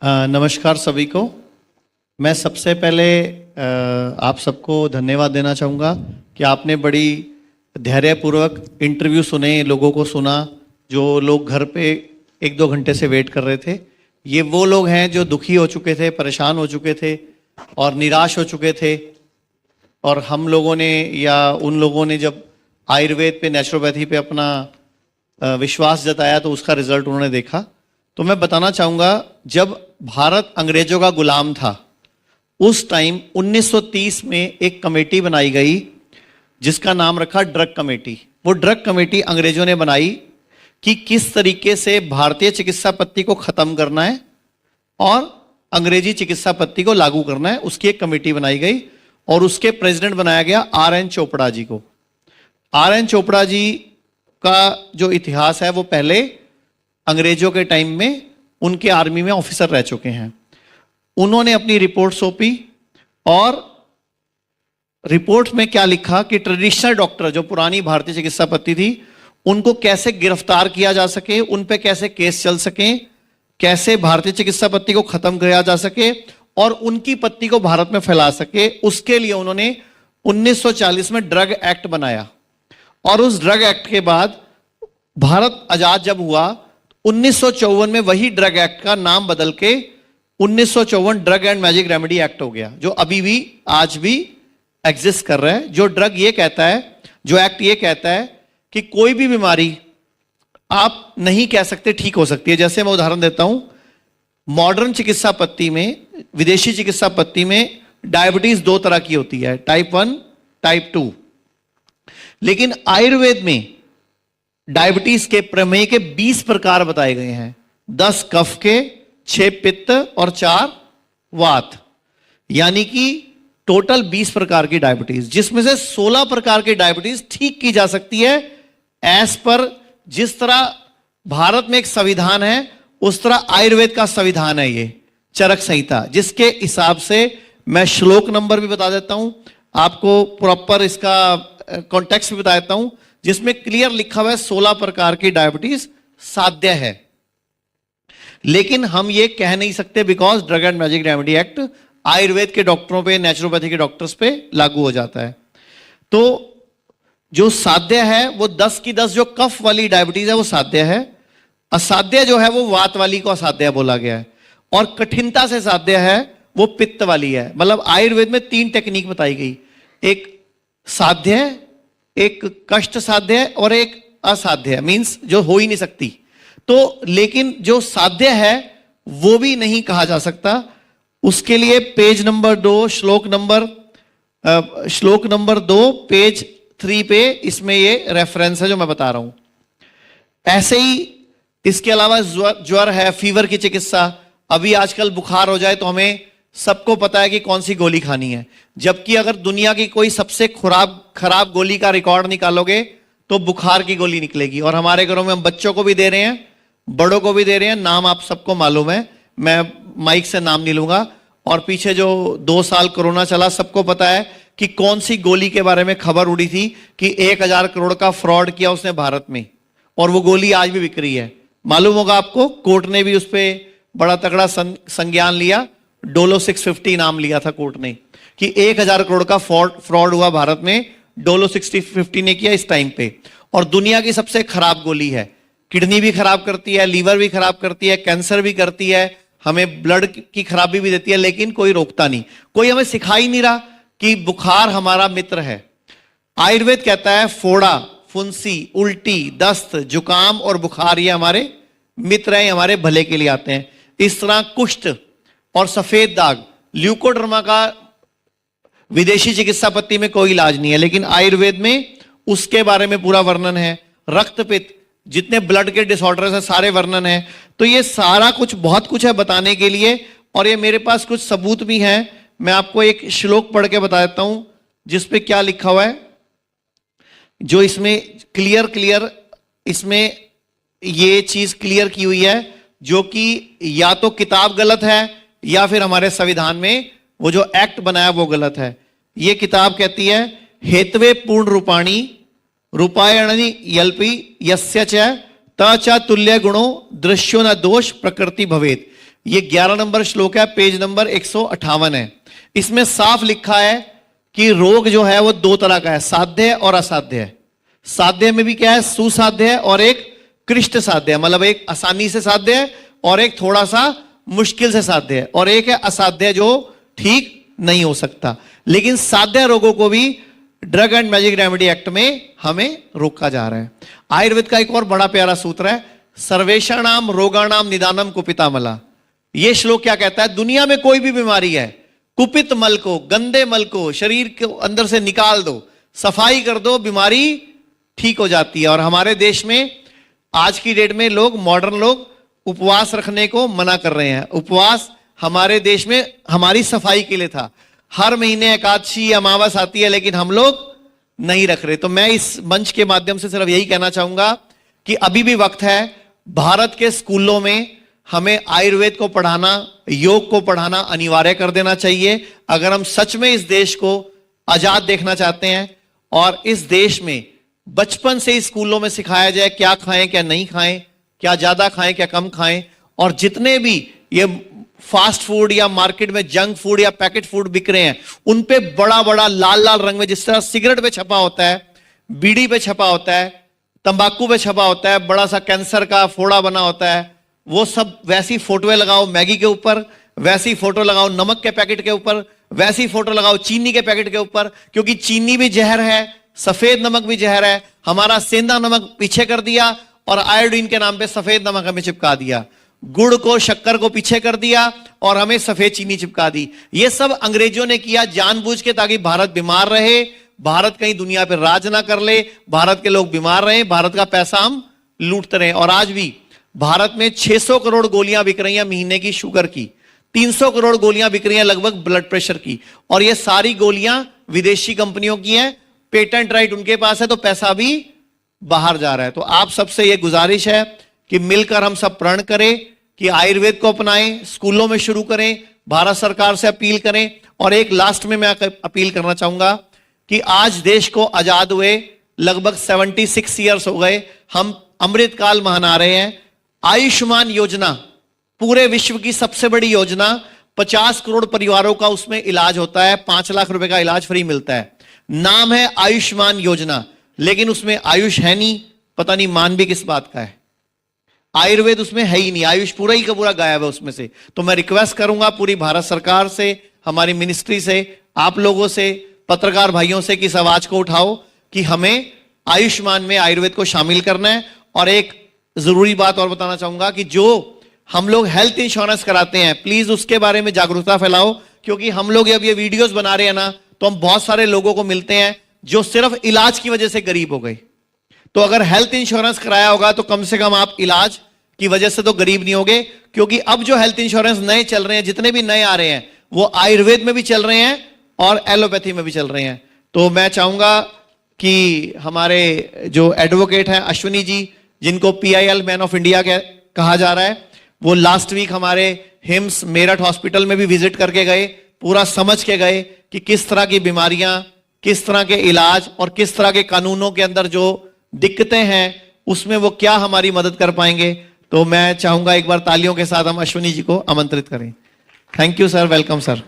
नमस्कार सभी को। मैं सबसे पहले आप सबको धन्यवाद देना चाहूँगा कि आपने बड़ी धैर्यपूर्वक इंटरव्यू सुने, लोगों को सुना। जो लोग घर पे 1-2 घंटे से वेट कर रहे थे, ये वो लोग हैं जो दुखी हो चुके थे, परेशान हो चुके थे और निराश हो चुके थे। और हम लोगों ने या उन लोगों ने जब आयुर्वेद पे, नेचुरोपैथी पे अपना विश्वास जताया तो उसका रिजल्ट उन्होंने देखा। तो मैं बताना चाहूँगा, जब भारत अंग्रेजों का गुलाम था उस टाइम 1930 में एक कमेटी बनाई गई जिसका नाम रखा ड्रग कमेटी। वो ड्रग कमेटी अंग्रेजों ने बनाई कि किस तरीके से भारतीय चिकित्सा पद्धति को खत्म करना है और अंग्रेजी चिकित्सा पद्धति को लागू करना है। उसकी एक कमेटी बनाई गई और उसके प्रेसिडेंट बनाया गया आर.एन. चोपड़ा जी को। आर.एन. चोपड़ा जी का जो इतिहास है वो पहले अंग्रेजों के टाइम में उनके आर्मी में ऑफिसर रह चुके हैं। उन्होंने अपनी रिपोर्ट सौंपी और रिपोर्ट में क्या लिखा कि ट्रेडिशनल डॉक्टर, जो पुरानी भारतीय चिकित्सा पद्धति थी, उनको कैसे गिरफ्तार किया जा सके, उन पे कैसे केस चल सके, कैसे भारतीय चिकित्सा पद्धति को खत्म किया जा सके और उनकी पद्धति को भारत में फैला सके। उसके लिए उन्होंने 1940 में ड्रग एक्ट बनाया और उस ड्रग एक्ट के बाद भारत आजाद जब हुआ 1954 में वही ड्रग एक्ट का नाम बदल के 1954 drug and magic remedy act हो गया, जो अभी भी आज भी एग्जिस्ट कर रहा है। जो ड्रग ये कहता है, जो एक्ट ये कहता है कि कोई भी बीमारी आप नहीं कह सकते ठीक हो सकती है। जैसे मैं उदाहरण देता हूं, मॉडर्न चिकित्सा पद्धति में, विदेशी चिकित्सा पद्धति में डायबिटीज 2 तरह की होती है, टाइप 1, टाइप 2। लेकिन आयुर्वेद में डायबिटीज के, प्रमेय के 20 प्रकार बताए गए हैं। 10 कफ के, 6 पित्त और 4 वात, यानी कि टोटल 20 प्रकार की डायबिटीज, जिसमें से 16 प्रकार की डायबिटीज ठीक की जा सकती है एज पर जिस तरह भारत में एक संविधान है उस तरह आयुर्वेद का संविधान है ये चरक संहिता, जिसके हिसाब से मैं श्लोक नंबर भी बता देता हूं आपको, प्रॉपर इसका कॉन्टेक्स्ट भी बता देता हूं, जिसमें क्लियर लिखा हुआ है 16 प्रकार की डायबिटीज साध्य है। लेकिन हम ये कह नहीं सकते because drug and magic remedy act Ayurveda के डॉक्टरों पे, नेचुरोपैथी के डॉक्टर्स पे लागू हो जाता है। तो जो साध्य है वो 10 की 10 जो कफ वाली डायबिटीज है वो साध्य है। असाध्य जो है वो वात वाली को असाध्य बोला गया है और कठिनता से साध्य है वो पित्त वाली है। मतलब आयुर्वेद में 3 टेक्निक बताई गई, एक साध्य, एक कष्ट साध्य और एक असाध्य, मींस जो हो ही नहीं सकती। तो लेकिन जो साध्य है वो भी नहीं कहा जा सकता। उसके लिए पेज नंबर 2 श्लोक नंबर 2 पेज 3 पे इसमें ये रेफरेंस है जो मैं बता रहा हूं। ऐसे ही इसके अलावा ज्वर है, फीवर की चिकित्सा। अभी आजकल बुखार हो जाए तो हमें सबको पता है कि कौन सी गोली खानी है, जबकि अगर दुनिया की कोई सबसे खराब गोली का रिकॉर्ड निकालोगे तो बुखार की गोली निकलेगी। और हमारे घरों में हम बच्चों को भी दे रहे हैं, बड़ों को भी दे रहे हैं। नाम आप सबको मालूम है, मैं माइक से नाम नहीं लूंगा। और पीछे जो 2 साल कोरोना चला, सबको पता है कि कौन सी गोली के बारे में खबर उड़ी थी कि 1000 करोड़ का फ्रॉड किया उसने भारत में, और वो गोली आज भी बिक रही है। मालूम होगा आपको, कोर्ट ने भी उस पर बड़ा तगड़ा संज्ञान लिया, डोलो 650 नाम लिया था कोर्ट ने कि 1000 करोड़ का फ्रॉड हुआ भारत में, डोलो 650 ने किया इस टाइम पे। और दुनिया की सबसे खराब गोली है, किडनी भी खराब करती है, लीवर भी खराब करती है, कैंसर भी करती है, हमें ब्लड की खराबी भी देती है, लेकिन कोई रोकता नहीं, कोई हमें सिखा ही नहीं रहा कि बुखार हमारा मित्र है। आयुर्वेद कहता है फोड़ा, फुंसी, उल्टी, दस्त, जुकाम और बुखार ये हमारे मित्र हैं, हमारे भले के लिए आते हैं। इस तरह कुष्ठ और सफेद दाग, ल्यूकोडर्मा का विदेशी चिकित्सा पद्धति में कोई इलाज नहीं है, लेकिन आयुर्वेद में उसके बारे में पूरा वर्णन है। रक्तपित्त, जितने ब्लड के डिसऑर्डर्स हैं सारे वर्णन है। तो ये सारा कुछ, बहुत कुछ है बताने के लिए, और ये मेरे पास कुछ सबूत भी हैं। मैं आपको एक श्लोक पढ़ के बता देता हूं जिसपे क्या लिखा हुआ है, जो इसमें क्लियर इसमें ये चीज क्लियर की हुई है, जो कि या तो किताब गलत है या फिर हमारे संविधान में वो जो एक्ट बनाया वो गलत है। ये किताब कहती है, हेतवे पूर्ण रूपाणी रूपायणी यल्पी यस्य च त च तुल्य गुणों दृश्यो न दोष प्रकृति भवेत। ये 11 नंबर श्लोक है, पेज नंबर 158 है। इसमें साफ लिखा है कि रोग जो है वो दो तरह का है, साध्य और असाध्य है। साध्य में भी क्या है, सुसाध्य है और एक कृष्ट साध्य है, मतलब एक आसानी से साध्य है और एक थोड़ा सा मुश्किल से साध्य है, और एक है असाध्य जो ठीक नहीं हो सकता। लेकिन साध्य रोगों को भी drug and magic remedy act में हमें रोका जा रहा है। आयुर्वेद का एक और बड़ा प्यारा सूत्र है, सर्वेषाणाम रोगाणाम निदानम कुपितामला। यह श्लोक क्या कहता है, दुनिया में कोई भी बीमारी है, कुपित मल को, गंदे मल को शरीर के अंदर से निकाल दो, सफाई कर दो, बीमारी ठीक हो जाती है। और हमारे देश में आज की डेट में लोग, मॉडर्न लोग उपवास रखने को मना कर रहे हैं। उपवास हमारे देश में हमारी सफाई के लिए था। हर महीने एकादशी अमावस आती है, लेकिन हम लोग नहीं रख रहे। तो मैं इस मंच के माध्यम से सिर्फ यही कहना चाहूंगा कि अभी भी वक्त है, भारत के स्कूलों में हमें आयुर्वेद को पढ़ाना, योग को पढ़ाना अनिवार्य कर देना चाहिए। अगर हम सच में इस देश को आजाद देखना चाहते हैं और इस देश में बचपन से ही स्कूलों में सिखाया जाए क्या खाएं क्या नहीं खाएं, क्या ज्यादा खाएं क्या कम खाएं, और जितने भी ये फास्ट फूड या मार्केट में जंक फूड या पैकेट फूड बिक रहे हैं उन पे बड़ा बड़ा लाल लाल रंग में, जिस तरह सिगरेट पे छपा होता है, बीड़ी पे छपा होता है, तंबाकू पे छपा होता है, बड़ा सा कैंसर का फोड़ा बना होता है, वो सब वैसी फोटोएं लगाओ मैगी के ऊपर, वैसी फोटो लगाओ नमक के पैकेट के ऊपर, वैसी फोटो लगाओ चीनी के पैकेट के ऊपर, क्योंकि चीनी भी जहर है, सफेद नमक भी जहर है। हमारा सेंधा नमक पीछे कर दिया और आयोडीन के नाम पे सफेद नमक हमें चिपका दिया, गुड़ को शक्कर को पीछे कर दिया और हमें सफेद चीनी चिपका दी। ये सब अंग्रेजों ने किया जानबूझ के, ताकि भारत बीमार रहे, भारत कहीं दुनिया पे राज ना कर ले, भारत के लोग बीमार रहे, भारत का पैसा हम लूटते रहे। और आज भी भारत में 600 करोड़ गोलियां बिक रही हैं महीने की शुगर की, 300 करोड़ गोलियां बिक रही हैं लगभग ब्लड प्रेशर की, और ये सारी गोलियां विदेशी कंपनियों की हैं, पेटेंट राइट उनके पास है, तो पैसा भी बाहर जा रहा है। तो आप सबसे ये गुजारिश है कि मिलकर हम सब प्रण करें कि आयुर्वेद को अपनाएं, स्कूलों में शुरू करें, भारत सरकार से अपील करें। और एक लास्ट में मैं अपील करना चाहूंगा कि आज देश को आजाद हुए लगभग 76 ईयर्स हो गए, हम अमृतकाल मना रहे हैं। आयुष्मान योजना पूरे विश्व की सबसे बड़ी योजना, 50 करोड़ परिवारों का उसमें इलाज होता है, 5 लाख रुपए का इलाज फ्री मिलता है। नाम है आयुष्मान योजना, लेकिन उसमें आयुष है नहीं, पता नहीं मान भी किस बात का है। आयुर्वेद उसमें है ही नहीं, आयुष पूरा ही का पूरा गायब है उसमें से। तो मैं रिक्वेस्ट करूंगा पूरी भारत सरकार से, हमारी मिनिस्ट्री से, आप लोगों से, पत्रकार भाइयों से कि इस आवाज को उठाओ कि हमें आयुष्मान में आयुर्वेद को शामिल करना है। और एक जरूरी बात और बताना चाहूंगा कि जो हम लोग हेल्थ इंश्योरेंस कराते हैं, प्लीज उसके बारे में जागरूकता फैलाओ, क्योंकि हम लोग अब ये वीडियोस बना रहे हैं ना, तो हम बहुत सारे लोगों को मिलते हैं जो सिर्फ इलाज की वजह से गरीब हो गए। तो अगर हेल्थ इंश्योरेंस कराया होगा तो कम से कम आप इलाज की वजह से तो गरीब नहीं होगे, क्योंकि अब जो हेल्थ इंश्योरेंस नए चल रहे हैं, जितने भी नए आ रहे हैं, वो आयुर्वेद में भी चल रहे हैं और एलोपैथी में भी चल रहे हैं। तो मैं चाहूंगा कि हमारे जो एडवोकेट हैं अश्विनी जी, जिनको PIL मैन ऑफ इंडिया कहा जा रहा है, वो लास्ट वीक हमारे हिम्स मेरठ हॉस्पिटल में भी विजिट करके गए, पूरा समझ के गए कि किस तरह की बीमारियां, किस तरह के इलाज और किस तरह के कानूनों के अंदर जो दिक्कतें हैं उसमें वो क्या हमारी मदद कर पाएंगे। तो मैं चाहूंगा एक बार तालियों के साथ हम अश्विनी जी को आमंत्रित करें। Thank you sir, welcome sir.